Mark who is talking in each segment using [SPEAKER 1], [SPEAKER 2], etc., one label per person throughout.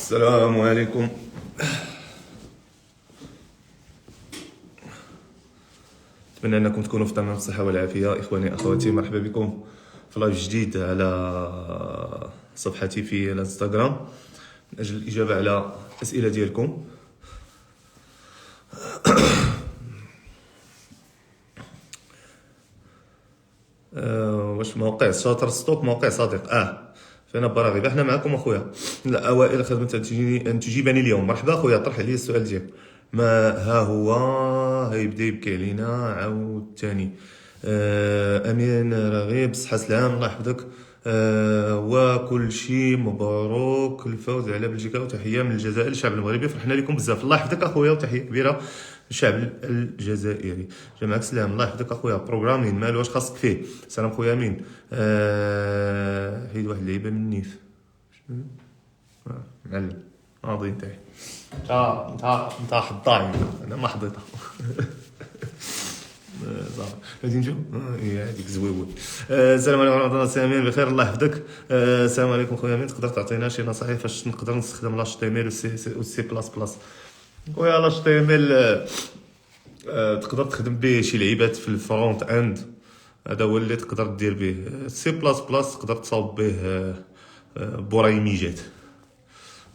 [SPEAKER 1] السلام عليكم. أتمنى أنكم تكونوا في تمام الصحة والعافية. إخواني أخواتي، مرحبا بكم في لايف جديد على صفحتي في الانستغرام من أجل الإجابة على أسئلة ديالكم. واش موقع شاطر ستوك موقع صديق؟ فانا براغب احنا معكم اخويا. الاوائل خدمه ان تجيبني اليوم. مرحبا اخويا، طرح علي السؤال ديالك. ما ها هو هيبدا يبكي علينا عاود ثاني. امين رغيب، صحه سلام، الله يحفظك. وكل شيء مبروك الفوز على بلجيكا، وتحيه من الجزائر للشعب المغربي. فرحنا لكم بزاف، الله يحفظك اخويا، وتحيه كبيره للشعب الجزائري. جمعك سلام، الله يحفظك اخويا. بروغرامين مال واش خاصك فيه؟ سلام خويا امين. هيد واحد اللعيبه من النيف. معلم ماضي نتاعي. انت حضاي، انا ما حضيتها. صافي غادي نجيو. هذيك زويون. السلام عليكم ورحمه الله. سامين بخير، الله يحفظك. السلام عليكم خويا امين، تقدر تعطينا شي نصائح فاش نقدر نستخدم لاش تي ام ال والسي بلاس بلاس؟ خويا لاش تي ام ال تقدر تخدم به شي لعيبات في الفرونت اند، هذا هو اللي تقدر دير به. سي بلاس بلاس تقدر تصاوب به بورايميجات.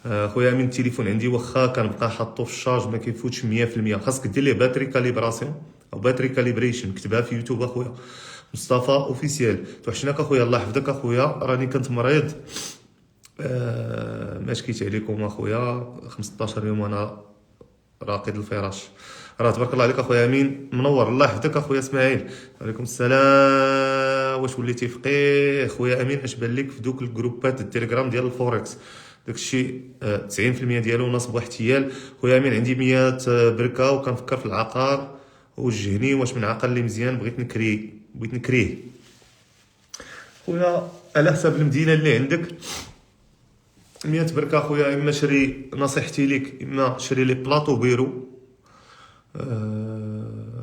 [SPEAKER 1] خويا من التليفون عندي واخا كنبقى حاطو في الشارج ما كيفوتش 100%، خاصك دير ليه باتري كاليبراسيون او باتري كاليبريشن. كتبها في يوتيوب اخويا مصطفى اوفيسيال. توحشناك اخويا، الله يحفظك اخويا. راني كنت مريض، ما شكيت عليكم اخويا، 15 يوم وانا راقد الفراش. راه تبارك الله عليك اخويا امين، منور، الله يحفظك اخويا اسماعيل. وعليكم السلام. واش وليتي فقيه خويا امين؟ اش بان لك في دوك الجروبات التليجرام ديال الفوركس؟ داكشي 90% ديالو نصب واحتيال. خويا امين عندي 100 بركه وكنفكر في العقار، وجهني واش من عقل اللي مزيان، بغيت نكريه. خويا على حسب المدينه اللي عندك 100 بركه خويا، اما شري، نصيحتي لك اما شري لي بلاطو بيرو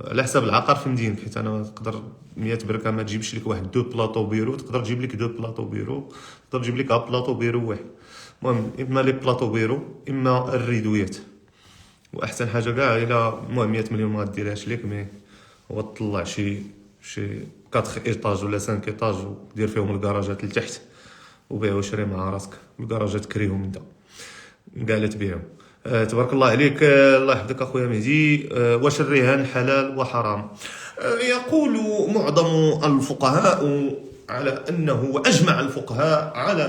[SPEAKER 1] على حسب العقار في مدينتك، حيت انا تقدر 100 بركه ما تجيبش لك واحد دو بلاطو بيرو، تقدر تجيب لك دو بلاطو بيرو، تقدر تجيب لك بلاطو بيرو واحد. المهم اما لي بلاطو بيرو اما الريدويات. واحسن حاجه كاع الى المهم 100 مليون ما ديرهاش لك، مي هو تطلع شي 4 ايطاج ولا 5 ايطاج ودير فيهم الكراجات لتحت وبيع وشري مع راسك. الكراجات كريهم انت كاع لا تبيعهم. تبارك الله عليك، الله يحفظك اخويا مهدي. واش الرهان حلال وحرام؟ يقول معظم الفقهاء على انه، واجمع الفقهاء على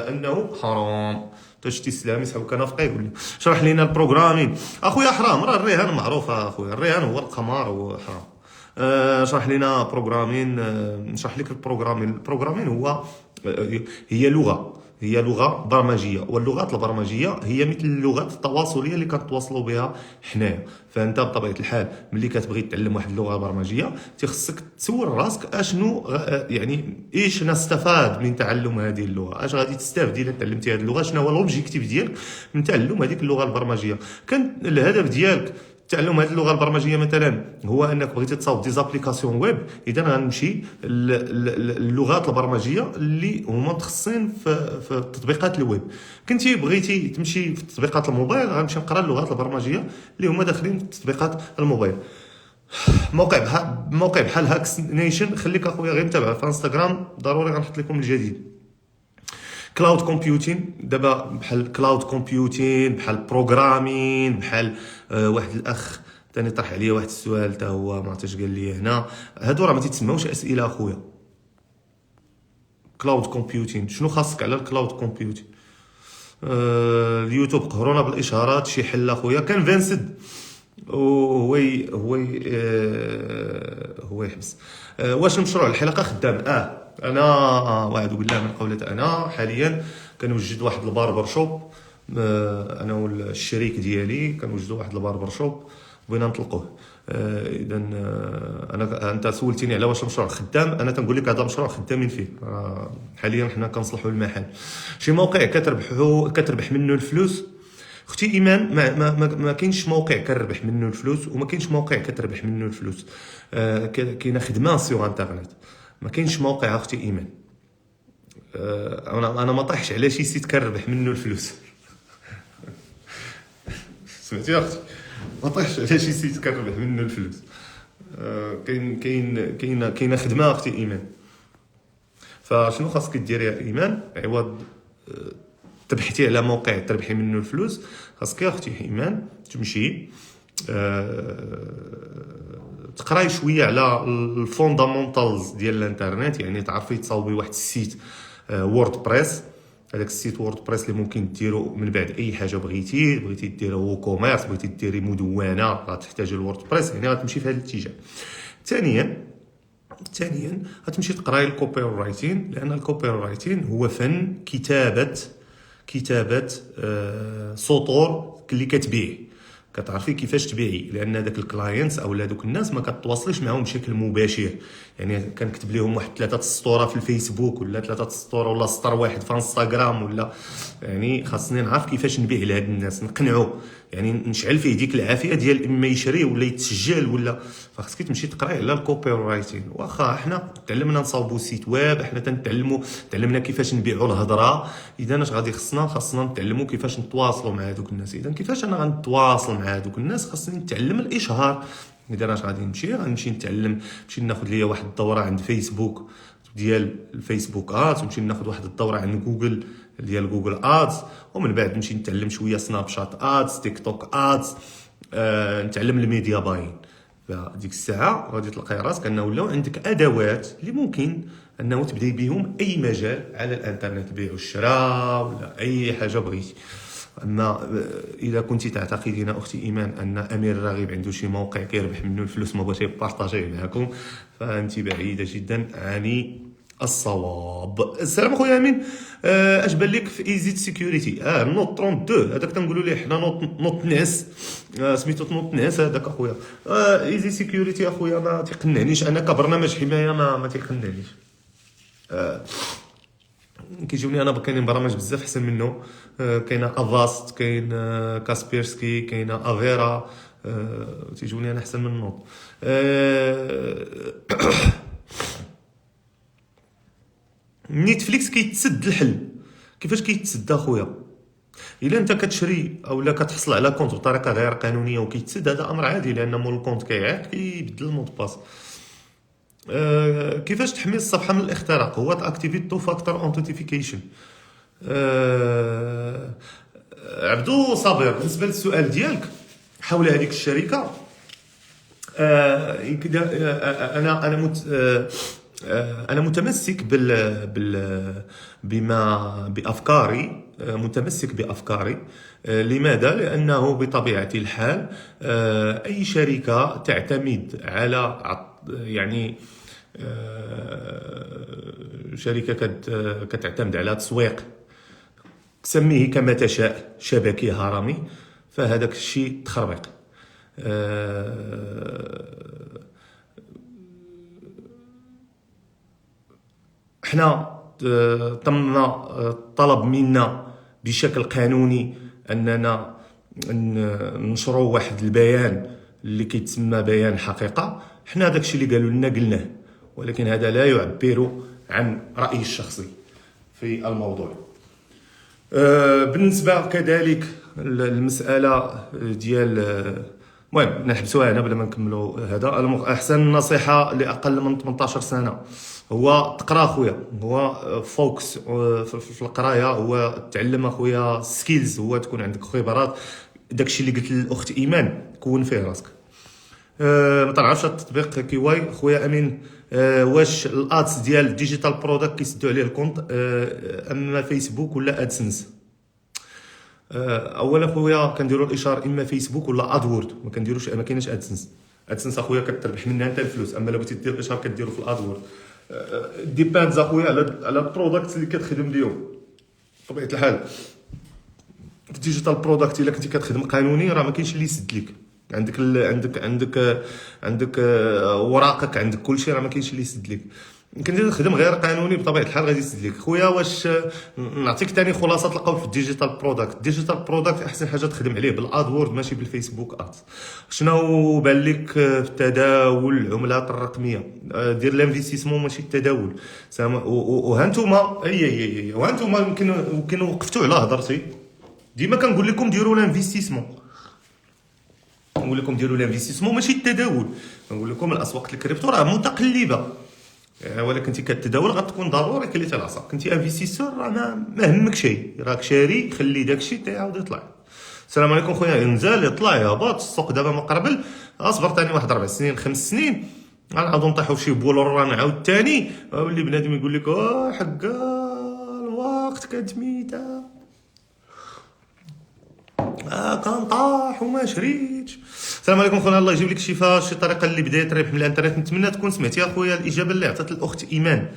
[SPEAKER 1] انه حرام. تشتي السلام يسحبك نافقه يقول لي شرح لنا البروغرامين اخويا. حرام، راه الرهان معروف اخويا، الرهان هو القمار وحرام. شرح لنا بروغرامين، نشرح لك البروغرامين هي لغه برمجيه، واللغات البرمجيه هي مثل اللغات التواصليه اللي كنتواصلوا بها حنايا. فانت بطبيعه الحال ملي كتبغي تتعلم واحد اللغه برمجيه تخصك تسول راسك اشنو يعني ايش نستفاد من تعلم هذه اللغه، اش غادي تستافد الا تعلمتي هذه اللغه، شنو هو الاوبجيكتيف ديالك من تعلم هذيك اللغه البرمجيه. كان الهدف ديالك تعلم هذه اللغه البرمجيه مثلا هو انك بغيتي تصاوب ديزابليكاسيون ويب، اذا غنمشي اللغات البرمجيه اللي هما متخصصين في تطبيقات الويب. كنتي بغيتي تمشي في تطبيقات الموبايل غنمشي نقرا اللغات البرمجيه اللي هما داخلين في تطبيقات الموبايل. موقع بحال هاكس نيشن، خليك اخويا غير متابع في انستغرام، ضروري غنحط لكم الجديد. كلاود كومبيوتين دابا، بحال كلاود كومبيوتين، بحال بروغرامين، بحال واحد الاخ ثاني طرح عليا واحد السؤال حتى هو ما عرفتش قال لي هنا. هادو راه ما تيتسموش اسئله اخويا. كلاود كومبيوتين شنو خاصك على الكلاود كومبيوتين؟ اليوتيوب قهرونا بالاشهارات، شي حل اخويا. كان فينسد هو يحبس. واش المشروع الحلقه خدام؟ انا واعد بالله من قولة، انا حاليا كنوجد واحد الباربر شوب، انا والشريك ديالي كنوجدوا واحد الباربر شوب بغينا نطلقوه. اذا انت سولتيني على واش المشروع خدام، انا تنقول لك هذا مشروع خدامين فيه. حاليا حنا كنصلحوا المحل. شي موقع كتربح منه الفلوس؟ اختي ايمان، ما كاينش موقع كنربح منه الفلوس وما كاينش موقع كتربح منه الفلوس. كاينه خدمه سيغ انترنت، ما كاينش موقع اختي ايمان. انا ما طايحش على شي سيت كنربح منه الفلوس. سمعتي اختي؟ ما طايحش على شي سيت كنربح منه الفلوس. كاينه خدمه اختي ايمان. فشنو خاصك ديري يا ايمان عوض تبحثي على موقع تربحي منه الفلوس؟ خاصك يا اختي ايمان تمشي تقراي شويه على الفوندامونتالز ديال الانترنت، يعني تعرفي تصاوبي واحد السيت وورد بريس. هذاك السيت وورد بريس اللي ممكن ديرو من بعد اي حاجه بغيتي ديرو وو كوميرس، بغيتي ديري مدونه غتحتاج الوورد بريس، يعني غتمشي في هذا الاتجاه. ثانيا غتمشي تقراي الكوبي رايتين، لان الكوبي رايتين هو فن كتابه سطور اللي كتبيع. كتعرفي كيفاش تبيعي، لان داك الكلاينتس او دوك الناس ما كتواصليش معاهم بشكل مباشر. يعني كنكتب لهم واحد 3 سطوره في الفيسبوك، ولا 3 سطور، ولا سطر واحد في انستغرام، ولا يعني خاصني نعرف كيفاش نبيع لهاد الناس، نقنعو، يعني نشعل فيه ديك العافيه ديال اما يشري ولا يتسجل ولا. فخاصك تمشي تقراي على الكوبي رايتين. واخا حنا تعلمنا نصاوبوا سيت ويب، حنا تعلمنا كيفاش نبيعوا الهضره. اذا اش غادي خاصنا نتعلموا كيفاش نتواصلوا مع هذوك الناس. اذا كيفاش انا غنتواصل مع هذوك الناس؟ خاصني نتعلم الاشهار. اذا اش غنمشي نتعلم، نمشي ناخذ ليا واحد الدوره عند فيسبوك ديال الفيسبوك ادز، ونمشي ناخذ واحد الدوره عند جوجل ديال جوجل ادز، ومن بعد نمشي نتعلم شويه سناب شات ادز، تيك توك ادز، نتعلم الميديا باين. فديك الساعه غادي تلقاي راسك انه ولاو عندك ادوات اللي ممكن انه تبداي بهم اي مجال على الانترنت، البيع والشراء ولا اي حاجه بغيتي. اما اذا كنتي تعتقدين اختي ايمان ان امير الراغب عنده شي موقع كيربح منه الفلوس ما بغاش يبارطاجيه معكم، فانت بعيده جدا عن الصواب. السلام اخويا امين. اش بان لك في ايزيت سيكوريتي؟ نوت 32 هذاك تنقولوا ليه حنا نوت ناس، سميتو نوت ناس هذاك اخويا. ايزي سيكوريتي اخويا ما تيقنعنيش، انا كبرنامج حمايه ما تيقنعنيش. كيجوني انا كاينين برامج بزاف احسن منه. كاينه افاست، كاين كاسبيرسكي، كاينه افيرا، تيجوني انا احسن من نوت. نيتفليكس كيتسد الحل. كيفاش كيتسد اخويا؟ الا انت كتشري او لا كتحصل على كونت بطريقه غير قانونيه وكيتسد، هذا امر عادي، لان مول الكونت كيعيط كيبدل المود باس. كيفاش تحمي الصفحه من الاختراق؟ هو تاكتيفي تو فاكتور اونتيفيكيشن. عبدو صابر، بالنسبه للسؤال ديالك حول هذيك الشركه، انا متمسك بافكاري، لماذا؟ لانه بطبيعه الحال اي شركه تعتمد على يعني شركه كتعتمد على تسويق، سميه كما تشاء، شبكي هرمي، فهذاك الشيء تخربيق. احنا تم طلب منا بشكل قانوني اننا ننشروا واحد البيان اللي كيتسمى بيان حقيقه. حنا داكشي اللي قالوا لنا قلناه، ولكن هذا لا يعبر عن رايي الشخصي في الموضوع. بالنسبه كذلك المساله ديال المهم نحبسوها هنا بلا ما نكملوا. هذا احسن نصيحه لاقل من 18 سنه هو تقرا اخويا، هو فوكس في القرايه، هو تعلم اخويا سكيلز، هو تكون عندك خبرات. داكشي اللي قلت للاخت ايمان كون فيه راسك. ما تعرفش التطبيق كيواي خويا امين؟ واش الادس ديال الديجيتال برودكت كيسدوا عليه الكونت اما فيسبوك ولا ادسنس؟ اولا خويا كنديروا الاشاره اما فيسبوك ولا ادورد، ما كنديروش، ما كايناش ادسنس اخويا كتربح منها انت الفلوس. اما لو بغيتي دير الاشاره كديروا في الادورد. ديباندز اخويا على البرودكت اللي كتخدم اليوم. بطبيعه الحال الديجيتال برودكت الا كنتي كتخدم قانوني راه ما كاينش اللي يسد لك، عندك وراقك، عندك كل شيء، راه ما كاينش اللي يسد لك. كنتي تخدم غير قانوني بطبيعه الحال غادي يسد لك خويا. واش نعطيك ثاني خلاصه القول في الديجيتال برودكت. الديجيتال برودكت احسن حاجه تخدم عليه بالادورد ماشي بالفيسبوك اد. شنو بان لك في التداول العملات الرقميه؟ دير لانفستيسمون ماشي التداول. وهانتوما هي وهانتوما يمكن وقفتوا على هضرتي. ديما كنقول لكم ديروا لانفستيسمون، نقول لكم ديروا لانفستيسمون ماشي التداول. نقول لكم الاسواق الكريبتو راه متقلبه، ولكن انت كتداول غتكون ضروري كليتي العصا. كنتي انفستيسور راه ما همك شيء، راك شاري خلي داكشي تيعاود يطلع. السلام عليكم خويا. ينزل يطلع يهبط السوق دابا مقربل. اصبر ثاني واحد 4 سنين 5 سنين غنعاودو نطيحو في شي بول ران عاود ثاني، ولي بنادم يقول لك حقا الوقت كتميته كنطاح وما شريتش. السلام عليكم خويا. الله يجيب لك الشفاء. شي طريقه اللي بدات ربح من الانترنت نتمنى تكون سمعتي اخويا الاجابه اللي عطات الاخت ايمان.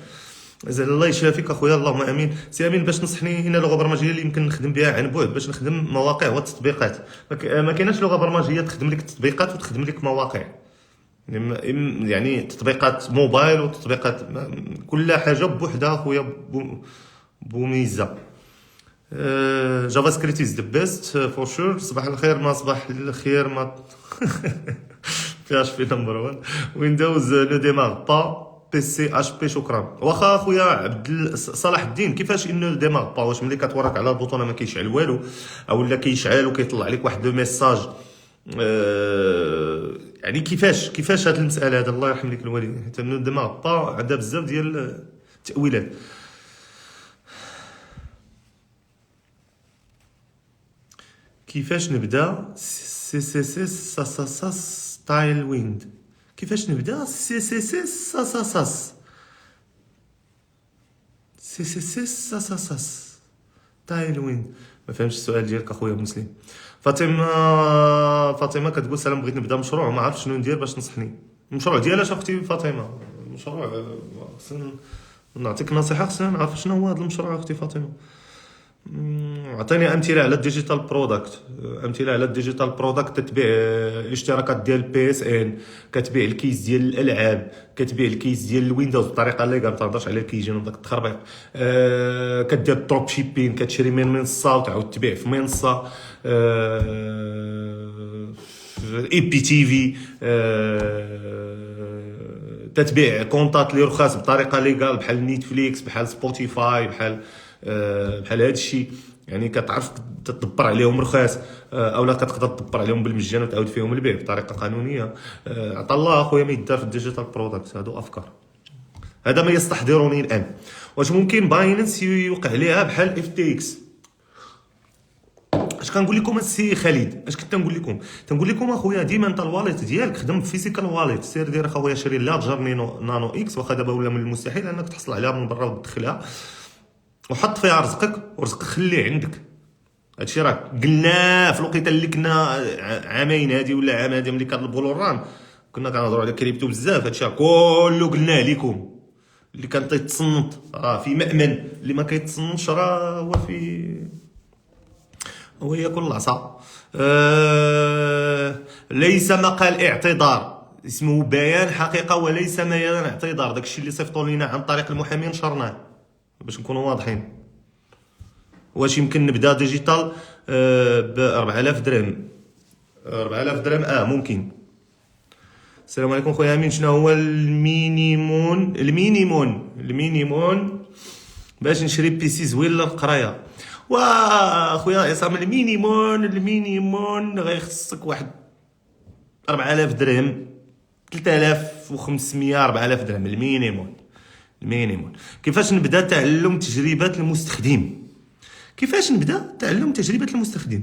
[SPEAKER 1] زين الله يشافيك اخويا اللهم امين. سي امين باش تنصحني هنا لغه برمجيه اللي يمكن نخدم بها عن بعد باش نخدم مواقع والتطبيقات. ما كايناش لغه برمجيه تخدم لك التطبيقات وتخدم لك مواقع، يعني تطبيقات موبايل وتطبيقات كل حاجه بوحدها اخويا بميزه. جافا سكريبت از ذا بيست فور شور. صباح الخير ما صباح الخير ما بي اش بي نمبر 1 ويندوز لو ديمار با بي سي اش بي. شكرا. واخا اخويا عبد صلاح الدين كيفاش انه ديمار با؟ واش ملي كتورك على البوطونه ما كيشعل والو، او لا كيشعل وكيطلع لك واحد لو ميساج؟ يعني كيفاش هاد المساله هذا؟ الله يرحم لك الوالدين، حيت انه ديمار با عندها بزاف ديال التاويلات. كيفاش نبدا سي سي سي سا سا سا ستايل ويند؟ كيفاش نبدا سي سي سي سا سا سا سي سي سي سا سا سا ستايل ويند؟ ما فهمتش السؤال ديالك اخويا مسلم. فاطمه كتقول سلام بغيت نبدا مشروع ما عرفتش شنو ندير باش تنصحني. المشروع ديالاش اختي فاطمه؟ المشروع خصنا نعطيك نصيحه، خصنا نعرف شنو هو هذا المشروع اختي فاطمه. عطيني امثله على الديجيتال برودكت. امثله على الديجيتال برودكت. تتبيع الاشتراكات ديال بي اس ان، كتبيع الكيس ديال الالعاب، كتبيع الكيس ديال الويندوز بطريقه اللي ما تهضرش على الكيجين وداك التخربيق. كدير دروب شيبين، كتشري من منصه وتعاود تبيع في منصه. اي بي تي في تتبيع كونطات اللي رخاص بطريقه ليغال بحال نيتفليكس بحال سبوتيفاي بحال هذا الشيء. يعني كتعرف تدبر عليهم رخاص، اولا كتقدر تدبر عليهم بالمجان وتعاود فيهم البيع بطريقه قانونيه. عطا الله اخويا ما يدار في الديجيتال برودكت. هادو افكار، هذا ما يستحضرني الان. واش ممكن بايننس يوقع عليها بحال اف تي اكس؟ اش كنقول لكم السي خالد؟ اش كنت نقول لكم؟ تنقول لكم اخويا ديما انت الواليت ديالك خدم فيزيكال واليت. سير دير اخويا شري لارجر نانو اكس، واخا دابا ولا من المستحيل انك تحصل عليها من برا وتدخلها، وحط فيها رزقك ورزقك خليه عندك. هادشي راه قلنا في الوقيته اللي كنا عامين هادي ولا عام هادي ملي كنطلبوا لوران كنا كنهضروا على كريبتو بزاف. هادشي كله قلناه لكم. اللي كان تيتصنت راه في مأمن، اللي ما كيتصنتش راه هو ياكل العصا. ليس مقال اعتذار، اسمه بيان حقيقه وليس بيان اعتذار. داكشي اللي صيفطوا لينا عن طريق المحامي نشرناه باش نكونوا واضحين. واش يمكن نبدا ديجيتال ب 4000 درهم؟ 4000 درهم ممكن. السلام عليكم خويا امين. شنو هو المينيمون باش نشري بيسي زوين للقرايه؟ واخويا عصام المينيمون غيخصك واحد 4000 درهم، 3500 4000 درهم المينيمون. كيفاش نبدا تعلم تجربه المستخدم؟ كيفاش نبدا تعلم تجربه المستخدم؟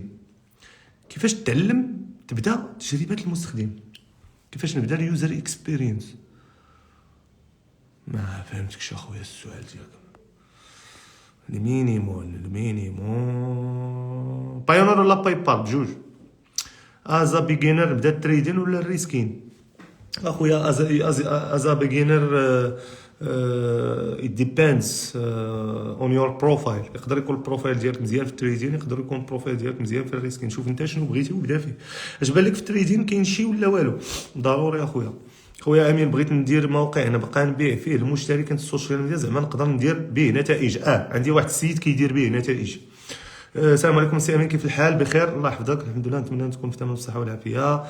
[SPEAKER 1] كيفاش تبدا تجربه المستخدم؟ كيفاش نبدا اليوزر اكسبيرينس؟ ما فهمتكش اخويا السؤال ديالك. المينيمون بايونر ولا باي بال بجوج؟ ازا بيجينر بدا التريدين ولا الريسكين؟ اخويا ازا بيجينر it depends on your profile. يقدر يكون البروفايل ديالك مزيان في التريدين، يقدر يكون البروفايل ديالك مزيان في الريسكين. شوف انت شنو بغيتي وبدا فيه. اش بان لك في التريدين؟ كاين شي ولا والو؟ ضروري اخويا خويا امين بغيت ندير موقع نبقى نبيع فيه المشتركات السوشيال ميديا، زعما نقدر ندير به نتائج. عندي واحد السيد كيدير به نتائج. السلام عليكم سي امين، كيف الحال؟ بخير الله يحفظك، الحمد لله، نتمنى تكون في تمام الصحه والعافيه.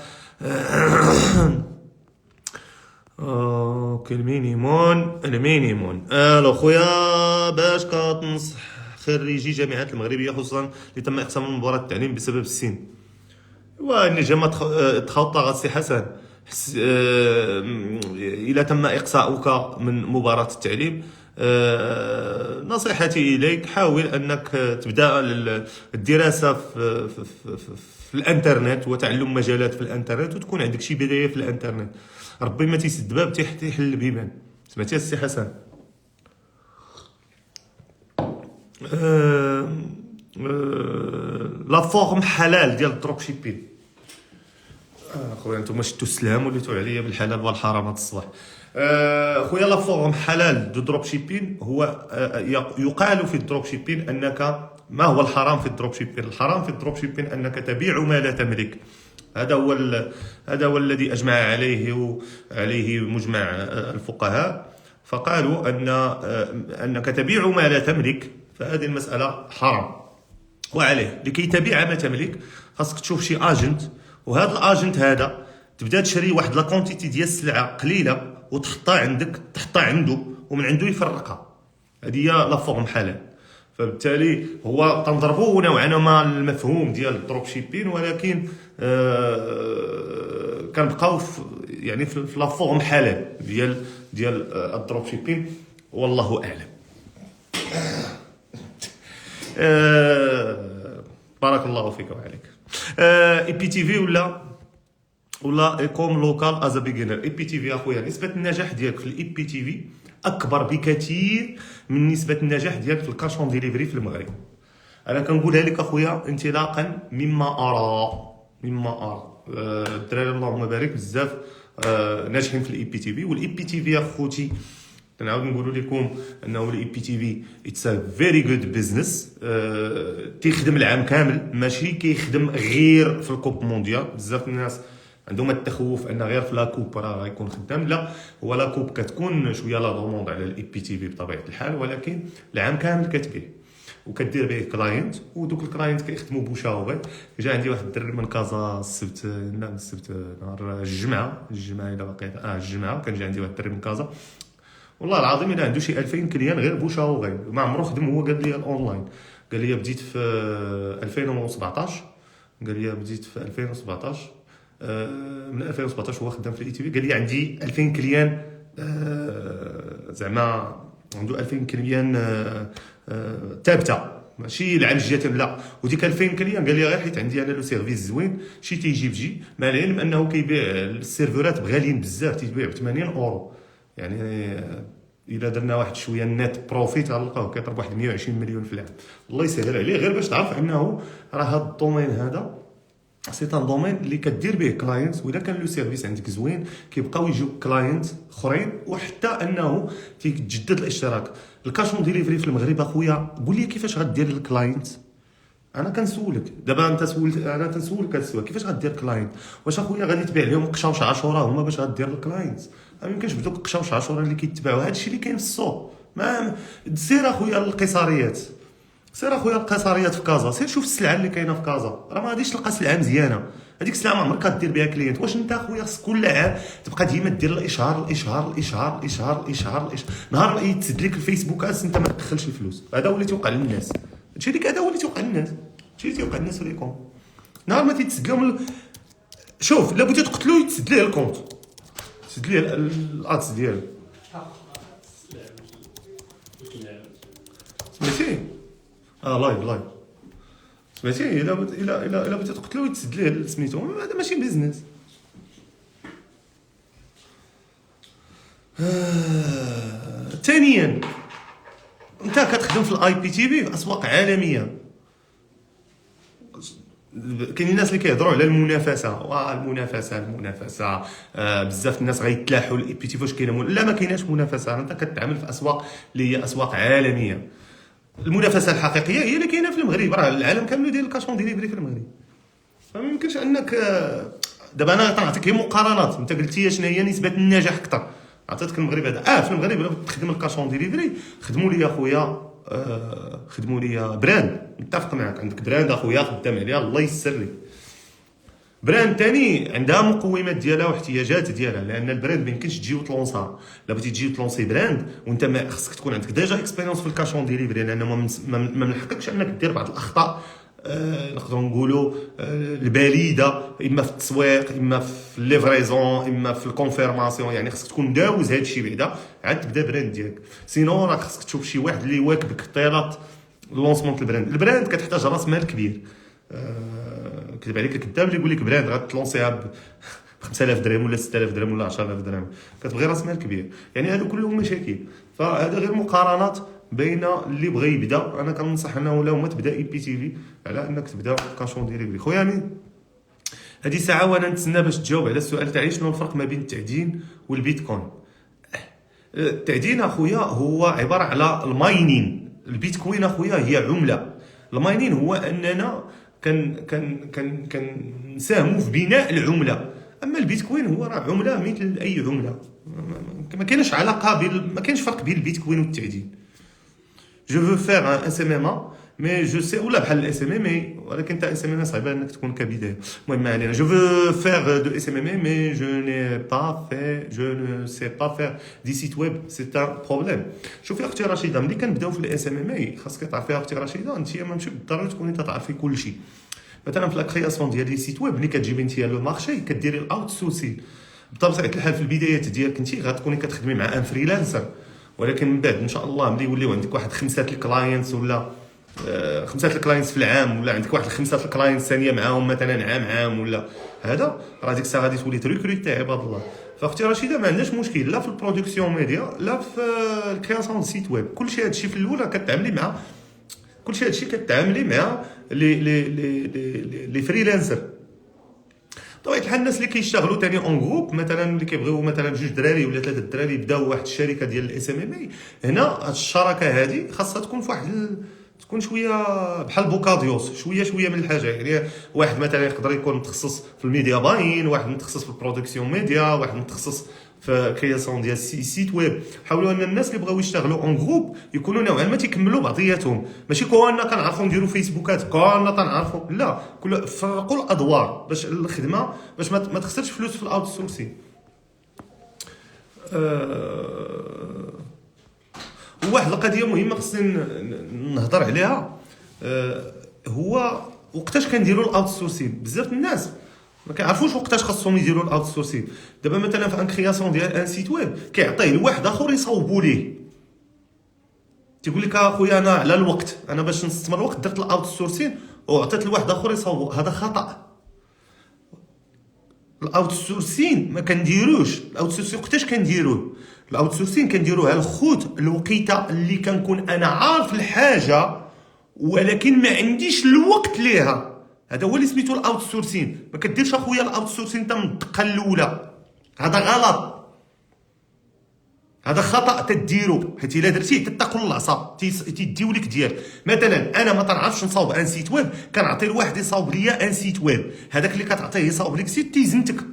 [SPEAKER 1] اوكي المينيمون. الو خويا، باش كتنصح خريجي جامعات المغربيه خصوصا اللي تم اقسام مباراه التعليم بسبب السن؟ والنجمة تخطى سي حسن. إذا تم إقصاؤك من مباراة التعليم، نصيحتي إليك حاول أنك تبدأ الدراسة في الانترنت وتعلم مجالات في الانترنت، وتكون عندك شي بداية في الانترنت. ربي ما تيسد باب تيحل البيبان. سمعتي السي حسن؟ لا فورم حلال ديال الدروب شيبين. خويا نتوما شتو السلام وليتو عليا بالحلال والحرام هاد الصباح. خويا لا فورم حلال دو دروب شيبين هو يقال في الدروب شيبين انك، ما هو الحرام في الدروب شيبين؟ الحرام في الدروب شيبين انك تبيع ما لا تملك. هذا هو الذي اجمع عليه مجمع الفقهاء، فقالوا انك تبيع ما لا تملك، فهذه المسألة حرام. وعليه لكي تبيع ما تملك خاصك تشوف شي اجنت، وهذا الاجنت هذا تبدا تشري واحد لا كونتيتي ديال السلعه قليله وتحطها عندك، تحطها عنده، ومن عنده يفرقها. هذه هي لا فورم حلال. فبالتالي هو تنضربوا نوعا ما المفهوم ديال الدروب شيبين، ولكن كنبقاو يعني في لا فورم حلال ديال الدروب شيبين، والله اعلم. بارك الله فيك وعليك. اي بي تي في ولا ايكوم لوكال از بيجنر. اي بي تي في اخويا نسبه النجاح ديالك في الاي بي تي في اكبر بكثير من نسبه النجاح ديالك في الكاش اون ديليفري في المغرب. انا كنقولها لك اخويا انطلاقا مما ارى. الدراري اللهم بارك بزاف ناجحين في الاي بي تي في. والاي بي تي في اخوتي كنعاود نقول لكم انه الاي بي تي في اتس ا فيري جود بزنس. تيخدم العام كامل، ماشي كيخدم غير في الكوب مونديال. بزاف الناس عندهم التخوف ان غير في لاكوب راه غيكون خدام. لا، هو لاكوب كتكون شويه لا دوموند على الاي بي تي في بطبيعه الحال، ولكن العام كامل كتبيع وكدير به كلاينت، ودوك الكلاينت كيخدموا بوشاوغي. جا عندي واحد الدري من كازا السبت نهار الجمعه الا باقي الجمعه، كان جا عندي واحد الدري من كازا والله العظيم الا عنده شي 2000 كليان غير بوشاوغي، ما عمرو خدم. هو قال لي الاونلاين، قال لي بديت في 2017. قال لي بديت في 2017. من 2017 هو خدام في الاي تي في. قال لي عندي 2000 كليان، زعما عنده 2000 كليان ثابته، ماشي العام الجاي لا. وديك 2000 كليان قال لي غير حيت عندي انا لو سيرفيس زوين، شي تيجي بجي، مع العلم انه كيبيع السيرفرات بغاليين بزاف، تيبيع ب 80 اورو. يعني الا درنا واحد شويه النت بروفيت غنلقاوه كيضرب واحد 120 مليون في العام. الله يسهل عليه، غير باش تعرف انه راه هذا الدومين هذا سي ان دومين اللي كدير به كلاينت، واذا كان لو سيرفيس عندك زوين كيبقاو يجيو كلاينت اخرين، وحتى انه تيجدد الاشتراك. الكاش اون ديليفري في المغرب اخويا، قول لي كيفاش غدير الكلاينت؟ انا كنسولك دابا، انت سولت انا تنسولك هذا السؤال، كيفاش غدير كلاينت؟ واش اخويا غادي تبيع لهم قشاوش 10 هما باش غدير الكلاينت؟ ما يمكنش بدوك قشاوش 10 اللي كيتباعوا. هادشي اللي كاين في السوق. ما سير اخويا القصاريات، في كازا، سير شوف السلعه اللي كاينه في كازا، راه ما غاديش تلقى سلعه مزيانه. هذيك السلعه ما عمرك غدير بها كلينت. واش انت اخويا خصك كل عام تبقى ديما دير الاشهار؟ نهار يتسد لك الفيسبوك انت ما تدخلش الفلوس. هذا هو اللي توقع للناس. هذا هو اللي توقع للناس وليكم. نهار ما تيتسد لهم شوف، الا بغيتي تقتلو يتسد ليه الكونت، تسد ليه الادس ديالو. سمعتي؟ لايف سمعتي؟ الا بغيتي تقتلو يتسد ليه سميتو. هذا ماشي بيزنس. ثانيا انت كتخدم في الاي بي تي في في اسواق عالميه. كاين الناس اللي كيهضروا على المنافسه بزاف الناس غيتلاحوا الاي بي تي واش كاينه لا، ما كايناش منافسه. انت كتعامل في اسواق اللي هي اسواق عالميه. المنافسه الحقيقيه هي اللي كاينه في المغرب. راه العالم كامل داير الكاش اون ديليفري في المغرب. فما يمكنش انك دابا انا غنعطيك غير مقارنات. انت قلتي شنو هي نسبه النجاح اكثر، عطيتك المغرب هذا. في المغرب تخدم الكاشون ديليفري، خدموا لي اخويا خدموا لي براند، متفق معك. عندك براند اخويا خدام عليها الله يسر لي. براند ثاني عندها مقومات ديالها واحتياجات ديالها، لان البراند ما يمكنش تجي وتلونسها. الا بغيتي تجي وتلونسي براند وانت ما خصك تكون عندك ديجا اكسبيريونس في الكاشون ديليفري، لان ما من حقكش انك دير بعض الاخطاء نقدروا نقولوا البليده، اما في التسويق، اما في ليفريزون، اما في الكونفيرماسيون. يعني خصك تكون داوز هذا الشيء بعدا عاد تبدا براند ديالك. سينو راك خصك تشوف شي واحد اللي يواكبك طيرات لونسمون البراند كتحتاج راس مال كبير. كذب عليك الكذاب اللي يقول لك براند غتلونسيها ب 5000 درهم ولا 6000 درهم ولا 10000 درهم، كتبغي راس مال كبير. يعني هادو كلهم مشاكل. فهذا غير مقارنات بين اللي بغى يبدا. انا كننصح انه لو ما تبدا اي بي تي في على انك تبدا كاشون ديليفري. خويا امين، هذه ساعه وانا نتسنى باش تجاوب على السؤال تاعي شنو الفرق ما بين التعدين والبيتكوين. التعدين اخويا هو عباره على الماينين، البيتكوين اخويا هي عمله. الماينين هو اننا كنساهموا في بناء العمله، اما البيتكوين هو راه عمله مثل اي عمله. ما كاينش علاقه ما كاينش فرق بين البيتكوين والتعدين. جو فو فير ان اس ام ام مي جو سي، ولا بحال الاس ام ام، ولكن تاع اس ام ام صعيبه انك تكون كبدايه. المهم ما علينا. جو فو فير دو اس ام ام مي جو ني با في، جو نو سي با فير دي سيت ويب، سي ان بروبليم. شوفي اختي رشيده، ملي كنبداو في الاس ام ام خاصك تعرفيها اختي رشيده، انت ماشي بالضروره تكوني تعرفي كل شيء. مثلا في لا كرياسيون ديال لي سيت ويب، ملي كتجيبي انت لو مارشي كديري الاوت سورسين. بطبيعه الحال في البدايات ديالك انت غتكوني كتخدمي مع ان فريلانسر، ولكن من بعد ان شاء الله ملي يوليو عندك واحد 5 الكلاينتس ولا 5 الكلاينتس في العام، ولا عندك واحد 5 الكلاينتس ثانيه معاهم مثلا عام ولا هذا، راه ديك الساعه غادي تولي تريكروت تاع عباد الله. فاختي رشيده ما عندناش مشكل لا في البرودكسيون ميديا لا في الكرياسيون دو سيت ويب. كلشي هادشي في الاولى كتعاملي مع لي فريلانسر. طبيعه الحال الناس اللي كيشتغلوا ثاني اون جروب، مثلا اللي كيبغيو مثلا 2 دراري ولا 3 دراري يبداو واحد الشركه ديال الاس ام ام اي، هنا هاد الشراكه هذه خاصها تكون في واحد تكون شويه بحال بوكاديوس، شويه من الحاجه. يعني واحد مثلا يقدر يكون متخصص في الميديا باين، واحد متخصص في البرودكسيون ميديا، واحد متخصص في كرياسيون ديال سيت ويب. حاولوا ان الناس اللي بغاو يشتغلوا اون جروب يكونوا نوعا ما تيكملوا بعضياتهم، ماشي كلنا كنعرفوا نديروا فيسبوكات، كلنا تنعرفوا، لا، كل فرقوا الادوار باش الخدمه باش ما تخسرش فلوس في الاوت سورسين. واحد القضيه مهمه خصني نهضر عليها، هو وقتاش كنديروا الاوت سورسين. بزاف الناس ما كيعرفوش وقتاش خاصهم يديروا الاوت سورسين. دابا مثلا في ان كرياسيون ديال ان سيت ويب كيعطيه لواحد اخر يصاوبوا ليه، تيقول لك اخويا انا على الوقت، انا باش نستثمر الوقت درت الاوت سورسين وعطيت لواحد اخر يصاوبوا. هذا خطا. الاوت سورسين ما كنديروش الاوت سورسين. وقتاش كنديروه الاوت سورسين؟ كنديروه على الخوت الوقيته اللي كنكون انا عارف الحاجه ولكن ما عنديش الوقت ليها. هذا هو اللي سميتو الاوت سورسين. ما كديرش اخويا الاوت سورسين حتى من الدقه الاولى، هذا غلط، هذا خطا تديرو، حيت الا درتيه تتاكل العصا تيديو لك ديالك. مثلا انا ما تنعرفش نصاوب ان سيت ويب، كنعطي لواحد يصاوب ليا ان سيت ويب، هذاك اللي كتعطيه يصاوب لك سيت تيزنتك.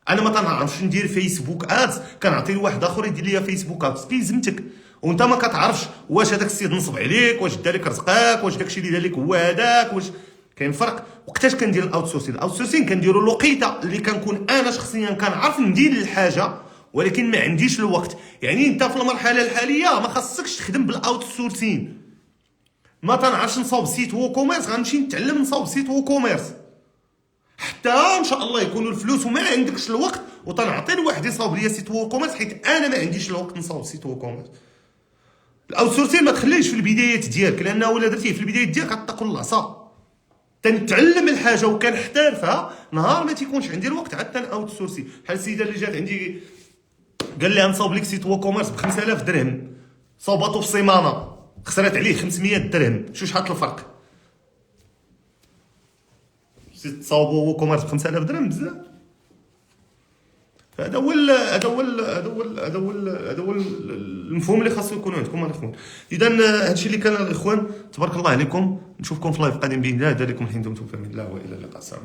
[SPEAKER 1] انا ما تنعرفش ندير فيسبوك ادز، كنعطي لواحد اخر يدير ليا فيسبوك ادز تيزمتك، وانت ما كتعرفش واش هذاك السيد نصب عليك، واش دار لك رزقك، واش داكشي اللي دار لك هو هذاك، واش كاين فرق. وقتاش كندير الاوت سورسين؟ الاوت سورسين كنديرو الوقيته اللي كنكون انا شخصيا كنعرف ندير الحاجه ولكن ما عنديش الوقت. يعني انت في المرحله الحاليه ما خاصكش تخدم بالاوت سورسين. ما تنعرفش نصاوب سيت وو كوميرس، غنمشي نتعلم نصاوب سيت وو كوميرس حتى ان شاء الله يكونوا الفلوس وما عندكش الوقت وتنعطي لواحد يصاوب ليا سيت وو كوميرس، حيت انا ما عنديش الوقت نصاوب سيت وو كوميرس. الاوت سورسين ما تخليش في البدايات ديالك، لانه الا درتيه في البدايات ديالك غتاكل العصا. تنتعلم الحاجه وكنحترفها، نهار ما تيكونش عندي الوقت عاد تناوت سورسي. بحال السيده اللي جات عندي قال لي غنصاوب لك سيت وو كوميرس ب 5000 درهم، صوباتو في سيمانه خسرات عليه 500 درهم. شو شحال الفرق؟ تصاوبوا وو كوميرس ب 5000 درهم بزاف. هذا هو المفهوم اللي خاصو يكون عندكم الاخوان. اذا هادشي اللي كان الاخوان، تبارك الله عليكم. نشوفكم في لايف قادم باذن الله. ذلكم الحين دمتم في امان الله والى اللقاء. السلام.